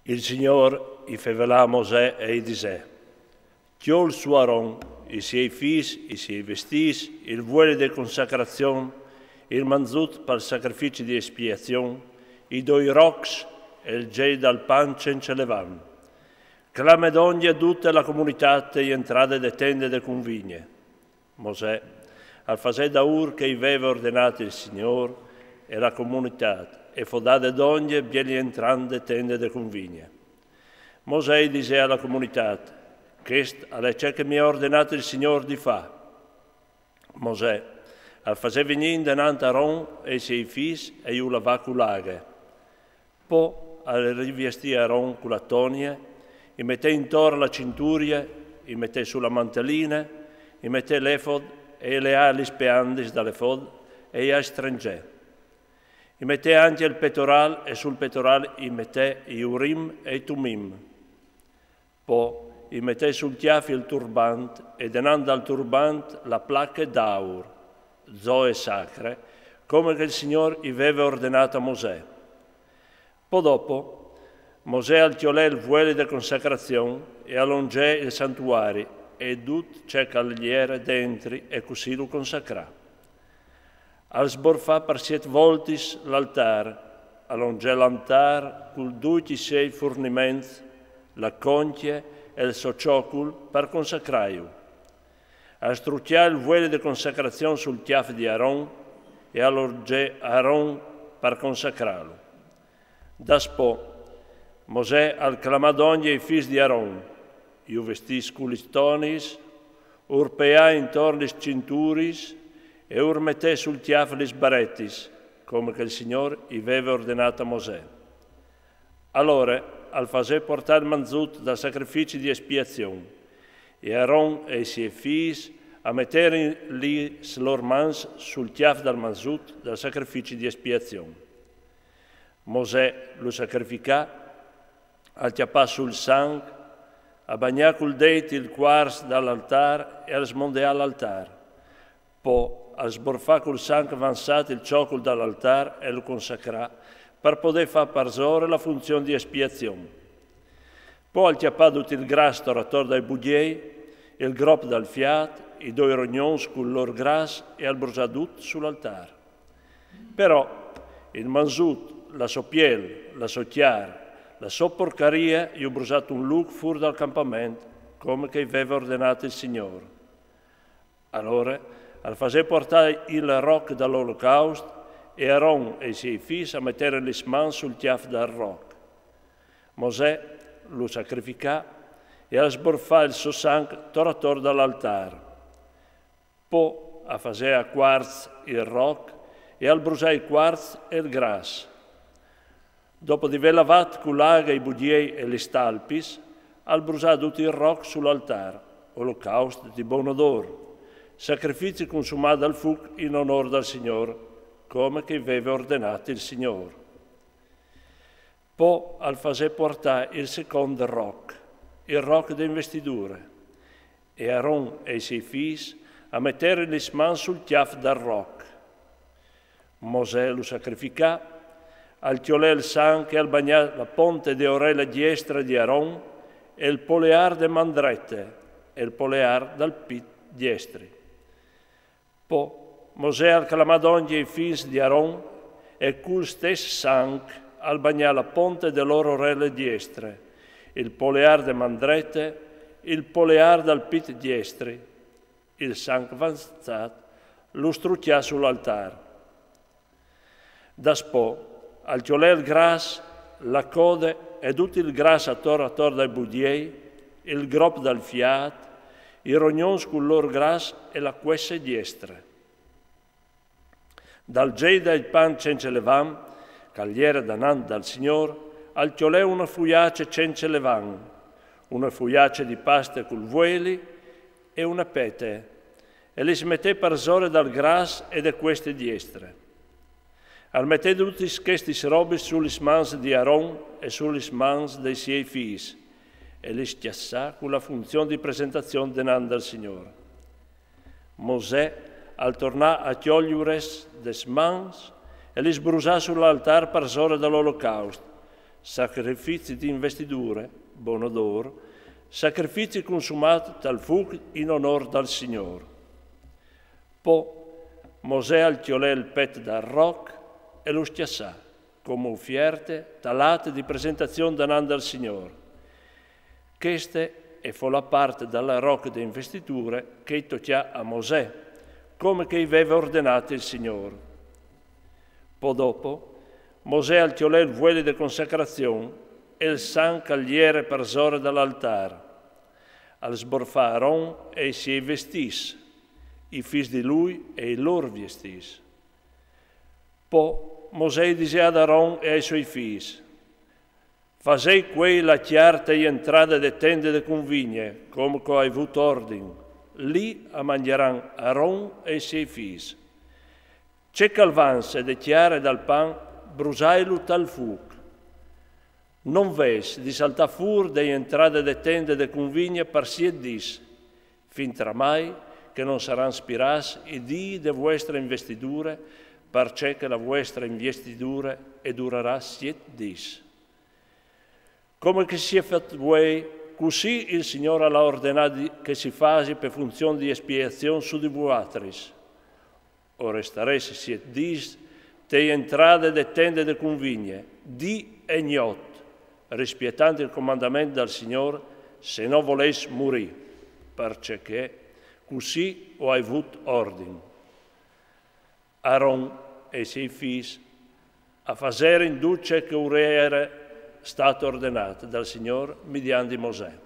Il Signore i fevela a Mosè e i disse: Chiol su Aaron, i suoi figli, i suoi vestiti, il vuole di consacrazione, il manzut per sacrifici di espiazione, i due rocs e il gei dal pan senza levan. Clame d'ogni tutta la comunità e entrate de tende de convigne. Mosè, al fase da ur che aveva ordinato il Signore e la comunità, e fodate d'ogni bieli entrande tende de convigne. Mosè disse alla comunità: Quest è ciò che mi ha ordinato il Signore di fa. Mosè, al fase venire denante Aaron e i suoi figli e io la va culare. Poi al rivestì Aaron con la tonia, e mette intorno la cinturia, e mette sulla mantellina, e mette l'efod e le ali speandis dall'efod e a stringè. E mette anche il pettoral e sul pettoral i mette i urim e i tumim. Poi i mette sul chiaffo il turbante e denando al turbante la placca d'aur, zoe sacre, come che il Signore aveva ordinato a Mosè. Poi dopo, Mosè altiolè il vuole di consacrazione e allungè il santuario e tut c'è cagliere dentro e così lo consacrà. Al sborfà per 7 voltis l'altar, allungè l'altar con tutti i suoi fornimenti, la conchia e il sociocul per consacraio. A strucciare il vuole di consacrazione sul chiaffo di Aaron e allungè Aaron per consacrarlo. Daspo, Mosè al clamadogni i figli di Aaron, io vestis culistonis, urpea intorno le cinturis e urmette sul chiaffo le sbarettis, come che il Signore aveva ordinato a Mosè. Allora, al fase portare il manzut da sacrifici di espiazione, e Aaron e i suoi figli a mettere lì loro mans sul chiaffo del manzut da sacrifici di espiazione. Mosè lo sacrificà, al chiappà sul sangue, a bagnare col dente il quarz dall'altar e al smondere all'altar. Poi a sborfare col sangue avanzato il ciocol dall'altar e lo consacrà per poter fare parzore la funzione di espiazione. Poi al chiappà tutto il grasso attorno dai budiei, il groppo dal fiat, i 2 rognons con loro grasso e al brusadut sull'altar. Però il manzut, la soppiel, la socchiara, la sua porcaria, io ho brusato un look fuori dal campamento, come che aveva ordinato il Signore. Allora, al fase portare il roc dall'olocausto, e Aaron e i suoi figli a mettere le mani sul chiaffo del roc. Mosè lo sacrificà e a sborfare il suo sangue torno dall'altare. Poi a fare a quarz il roc e al brusare il quarz e il grasso. Dopo di aver lavato con l'aga i budiei e le stalpis, al brusare tutto il roc sull'altare, olocausto di buon odore, sacrifici consumati al fuoco in onore del Signore, come che aveva ordinato il Signore. Poi al fase portare il secondo roc, il roc di investidure, e Aaron e i suoi figli a mettere le mani sul chiaffo del roc. Mosè lo sacrificà, al chiolè il sangue e al bagnare la ponte di orella diestra di Aaron e il polear de mandrette e il polear dal pit diestri. Poi Mosè al clamadogni i figli di Aaron e col stesso sangue al bagnare la ponte delle loro orelle diestre, il polear de mandrette, il polear dal pit diestri, il sangue avanzato lo struccià sull'altare. Daspo, al chiolè il grasso, la coda e tutto il grasso attorno dai budiei, il groppo dal fiat, i rognons con loro grasso e la quesse diestre. Dal geida il pan senza levam, cagliere danant dal Signore, al chiolè una fuiace senza levam, una fuiace di pasta col vueli e una pete, e li smette per zore dal grasso e da queste diestre. Al mette tutti questi robi sulle mani di Aaron e sulle mani dei suoi figli e li schiassà con la funzione di presentazione denanda al Signore. Mosè al tornare a togliere des mans e li sbrusà sull'altar per zore dell'olocausto, sacrifici di investidure, buon odore, sacrifici consumati dal fuoco in onore del Signore. Poi Mosè altiolè il petto dal roc e lo schiassà, come offerte talate di presentazione davanti al Signore. Queste e fu la parte dalla rocca di investiture che toccò a Mosè, come che aveva ordinato il Signore. Poi dopo, Mosè altiolè il vuelo di consacrazione e il san cagliere per zore dall'altare. Al sborfà Aaron e i suoi vestis, i figli di lui e i loro vestis. Poi Mosè disse ad Aaron e ai suoi figli: «Fasei quei la chiarta e entrata de tende de convigne, come che hai avuto ordine. Lì mangeranno Aaron e i suoi figli. C'è calvanze de chiare dal pan, brusailu tal fuoco. Non ves di saltar fur de entrate de tende de convigne per siet dis, fin tramai che non saranno spirati i dì de vostre investiture, perché che la vostra investitura durerà 7 dis. Come che si è fatto voi, così il Signore l'ha ordinato che si faccia per funzione di espiazione su di voi. O restaresse 7 dis te entrate de tende de convigne, di e gnot, rispettando il comandamento del Signore, se non volesse morire, perché così ho avuto ordine. Aaron e i suoi figli a fare in duce che ora era stato ordinato dal Signore mediante Mosè.